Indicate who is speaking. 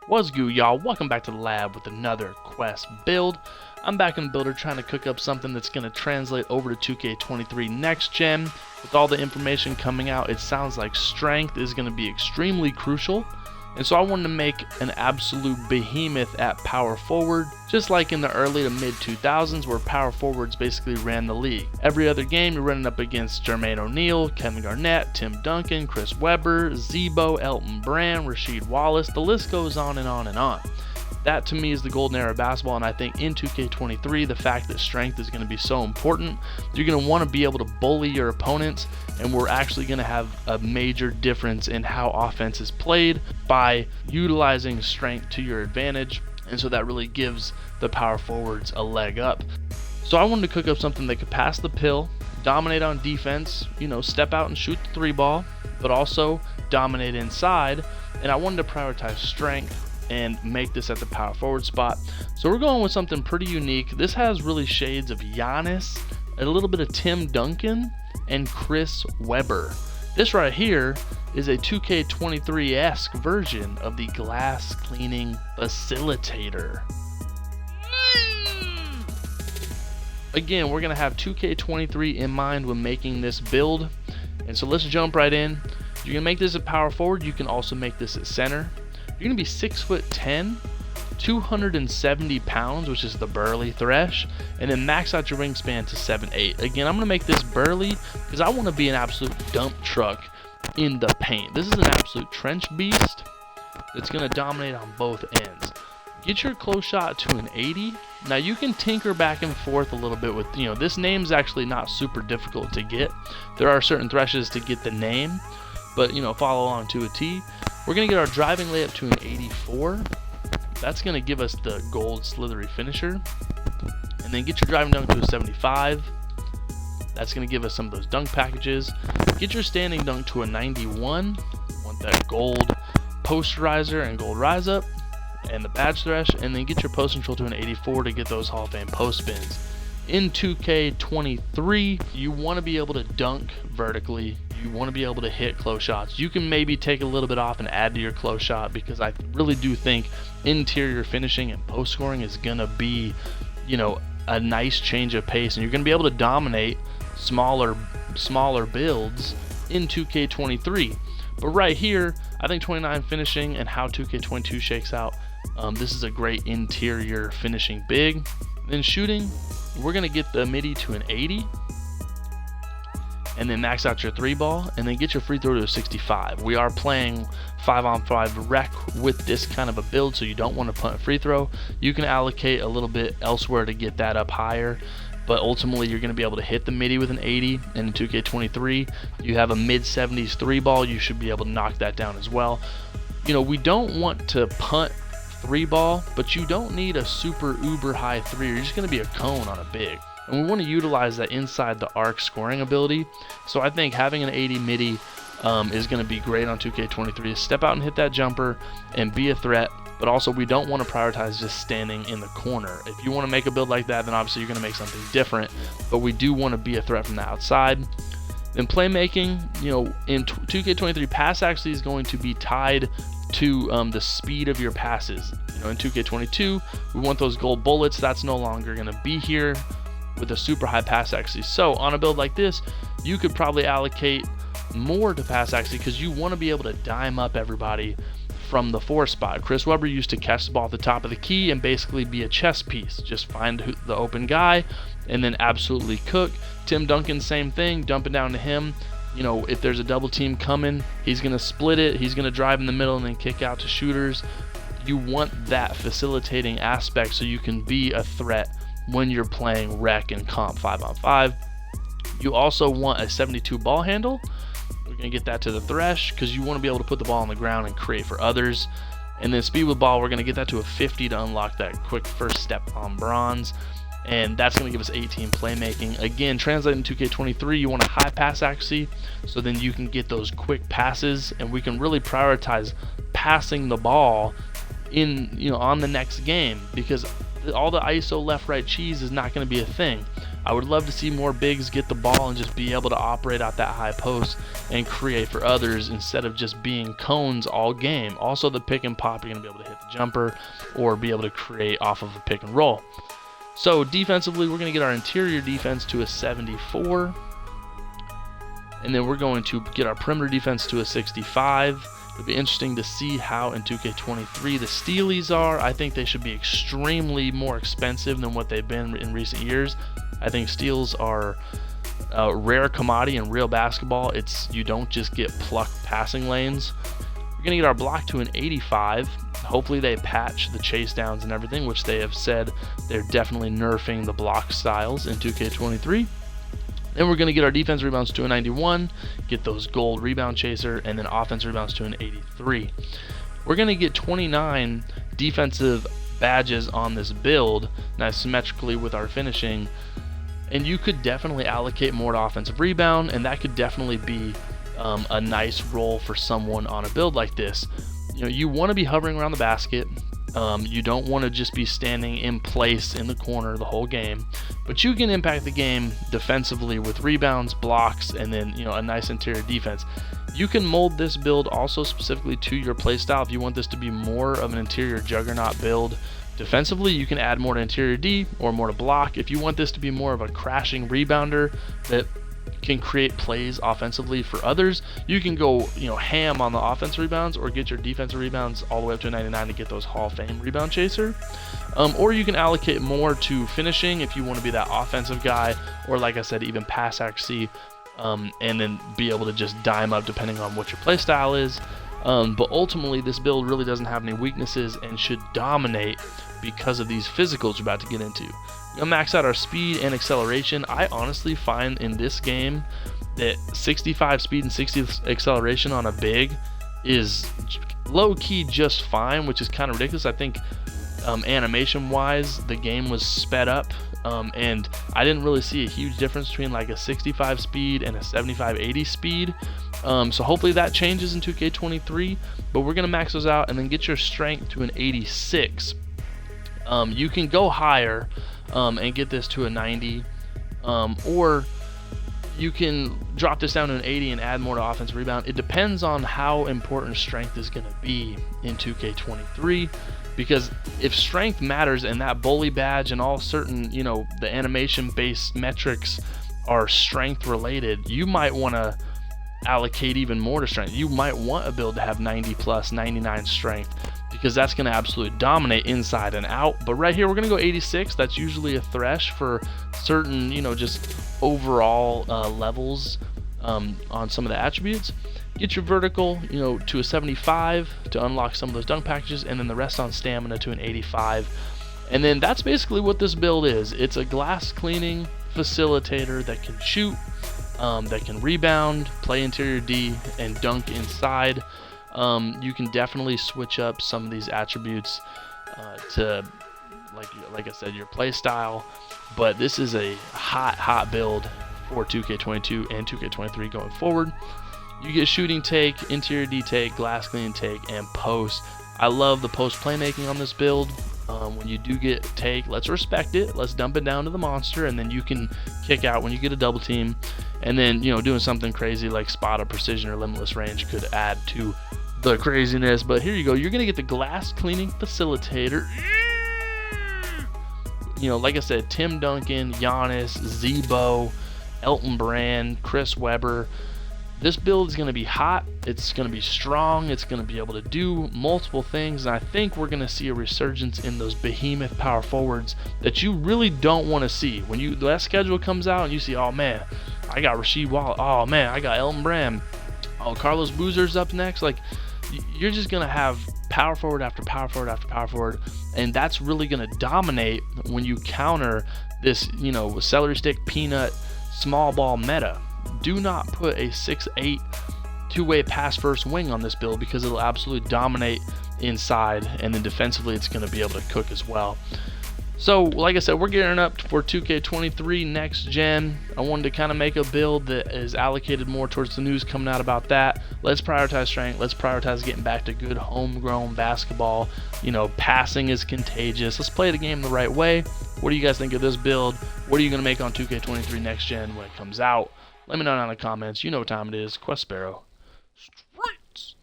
Speaker 1: What's good, y'all? Welcome back to the lab with another quest build. I'm back in Builder trying to cook up something that's going to translate over to 2K23 next gen. With all the information coming out, it sounds like strength is going to be extremely crucial. And so I wanted to make an absolute behemoth at power forward, just like in the early to mid 2000s where power forwards basically ran the league. Every other game you're running up against Jermaine O'Neal, Kevin Garnett, Tim Duncan, Chris Webber, Zebo, Elton Brand, Rasheed Wallace, the list goes on and on and on. That to me is the golden era of basketball, and I think in 2K23 the fact that strength is going to be so important. You're going to want to be able to bully your opponents, and we're actually going to have a major difference in how offense is played by utilizing strength to your advantage, and so that really gives the power forwards a leg up. So I wanted to cook up something that could pass the pill, dominate on defense, step out and shoot the three ball, but also dominate inside, and I wanted to prioritize strength and make this at the power forward spot. So we're going with something pretty unique. This has really shades of Giannis, a little bit of Tim Duncan, and Chris Webber. This right here is a 2K23-esque version of the glass cleaning Facilitator. Again, we're gonna have 2K23 in mind when making this build, and so let's jump right in. You can make this at power forward. You can also make this at center. You're going to be 6'10", 270 pounds, which is the burly thresh, and then max out your wingspan to 7'8". Again, I'm going to make this burly because I want to be an absolute dump truck in the paint. This is an absolute trench beast that's going to dominate on both ends. Get your close shot to an 80. Now you can tinker back and forth a little bit with, this name's actually not super difficult to get. There are certain threshes to get the name, but follow along to a T. We're going to get our driving layup to an 84. That's going to give us the gold slithery finisher. And then get your driving dunk to a 75. That's going to give us some of those dunk packages. Get your standing dunk to a 91. Want that gold posterizer and gold rise up and the badge thresh. And then get your post control to an 84 to get those Hall of Fame post spins. In 2K23, you want to be able to dunk vertically. You want to be able to hit close shots. You can maybe take a little bit off and add to your close shot, because I really do think interior finishing and post scoring is going to be, a nice change of pace, and you're going to be able to dominate smaller builds in 2K23. But right here, I think 29 finishing and how 2K22 shakes out, this is a great interior finishing big. Then shooting, we're going to get the midi to an 80. And then max out your three ball, and then get your free throw to a 65. We are playing 5-on-5 rec with this kind of a build, so you don't want to punt a free throw. You can allocate a little bit elsewhere to get that up higher, but ultimately you're going to be able to hit the midi with an 80. And in 2K23, you have a mid-70s three ball. You should be able to knock that down as well. We don't want to punt three ball, but you don't need a super uber high three. You're just going to be a cone on a big. And we want to utilize that inside the arc scoring ability. So I think having an 80 midi is going to be great on 2K23 to step out and hit that jumper and be a threat. But also we don't want to prioritize just standing in the corner. If you want to make a build like that, then obviously you're going to make something different. But we do want to be a threat from the outside. Then playmaking, in 2K23, pass actually is going to be tied to the speed of your passes. In 2K22, we want those gold bullets. That's no longer going to be here with a super high pass accuracy. So on a build like this, you could probably allocate more to pass accuracy because you want to be able to dime up everybody from the 4 spot. Chris Webber used to catch the ball at the top of the key and basically be a chess piece. Just find the open guy and then absolutely cook. Tim Duncan, same thing, dumping down to him. If there's a double team coming, he's going to split it. He's going to drive in the middle and then kick out to shooters. You want that facilitating aspect so you can be a threat when you're playing rec and comp 5-on-5. You also want a 72 ball handle. We're going to get that to the thresh because you want to be able to put the ball on the ground and create for others. And then speed with ball, we're going to get that to a 50 to unlock that quick first step on bronze. And that's going to give us 18 playmaking. Again, translating to 2K23, you want a high pass accuracy so then you can get those quick passes, and we can really prioritize passing the ball in on the next game, because all the ISO left right cheese is not going to be a thing. I would love to see more bigs get the ball and just be able to operate out that high post and create for others instead of just being cones all game. Also, the pick and pop, you're going to be able to hit the jumper or be able to create off of a pick and roll. So defensively, we're going to get our interior defense to a 74. And then we're going to get our perimeter defense to a 65. It'll be interesting to see how in 2K23 the stealies are. I think they should be extremely more expensive than what they've been in recent years. I think steals are a rare commodity in real basketball. You don't just get plucked passing lanes. We're going to get our block to an 85. Hopefully they patch the chase downs and everything, which they have said they're definitely nerfing the block styles in 2K23. Then we're going to get our defense rebounds to a 91, get those gold rebound chaser, and then offense rebounds to an 83. We're going to get 29 defensive badges on this build, nice symmetrically with our finishing. And you could definitely allocate more to offensive rebound, and that could definitely be a nice role for someone on a build like this. You want to be hovering around the basket. You don't want to just be standing in place in the corner the whole game, but you can impact the game defensively with rebounds, blocks, and then a nice interior defense. You can mold this build also specifically to your playstyle. If you want this to be more of an interior juggernaut build defensively, you can add more to interior D or more to block. If you want this to be more of a crashing rebounder that can create plays offensively for others, you can go ham on the offensive rebounds or get your defensive rebounds all the way up to a 99 to get those Hall of Fame rebound chaser. Or you can allocate more to finishing if you want to be that offensive guy, or like I said, even pass accuracy, and then be able to just dime up depending on what your play style is. But ultimately this build really doesn't have any weaknesses and should dominate because of these physicals we're about to get into. We're going to max out our speed and acceleration. I honestly find in this game that 65 speed and 60 acceleration on a big is low-key just fine, which is kind of ridiculous. I think animation-wise, the game was sped up, and I didn't really see a huge difference between like a 65 speed and a 75-80 speed. So hopefully that changes in 2K23, but we're going to max those out and then get your strength to an 86. You can go higher and get this to a 90, or you can drop this down to an 80 and add more to offensive rebound. It depends on how important strength is going to be in 2K23, because if strength matters and that bully badge and all certain, the animation based metrics are strength related, you might want to allocate even more to strength. You might want a build to have 90 plus 99 strength, because that's going to absolutely dominate inside and out. But right here we're going to go 86. That's usually a thresh for certain just overall levels on some of the attributes. Get your vertical to a 75 to unlock some of those dunk packages, and then the rest on stamina to an 85. And then that's basically what this build is. It's a glass cleaning facilitator that can shoot, that can rebound, play interior D, and dunk inside. You can definitely switch up some of these attributes to, like I said, your play style. But this is a hot build for 2K22 and 2K23 going forward. You get shooting take, interior D take, glass cleaning take, and post. I love the post playmaking on this build. When you do get take, let's respect it. Let's dump it down to the monster, and then you can kick out when you get a double team. And then doing something crazy like spot or precision or limitless range could add to the craziness. But here you go, you're gonna get the glass cleaning facilitator. Like I said, Tim Duncan, Giannis, Zebo, Elton Brand, Chris Webber. This build is going to be hot, it's going to be strong, it's going to be able to do multiple things, and I think we're going to see a resurgence in those behemoth power forwards that you really don't want to see. When that schedule comes out and you see, oh man, I got Rasheed Wallace, oh man, I got Elton Brand, oh, Carlos Boozer's up next, like, you're just going to have power forward after power forward after power forward, and that's really going to dominate when you counter this, celery stick, peanut, small ball meta. Do not put a 6'8" two-way pass first wing on this build, because it'll absolutely dominate inside, and then defensively it's going to be able to cook as well. So like I said, we're gearing up for 2K23 next gen. I wanted to kind of make a build that is allocated more towards the news coming out about that. Let's prioritize strength, let's prioritize getting back to good homegrown basketball. Passing is contagious. Let's play the game the right way. What do you guys think of this build? What are you going to make on 2K23 Next Gen when it comes out? Let me know down in the comments. You know what time it is. Quest Sparrow. Streets.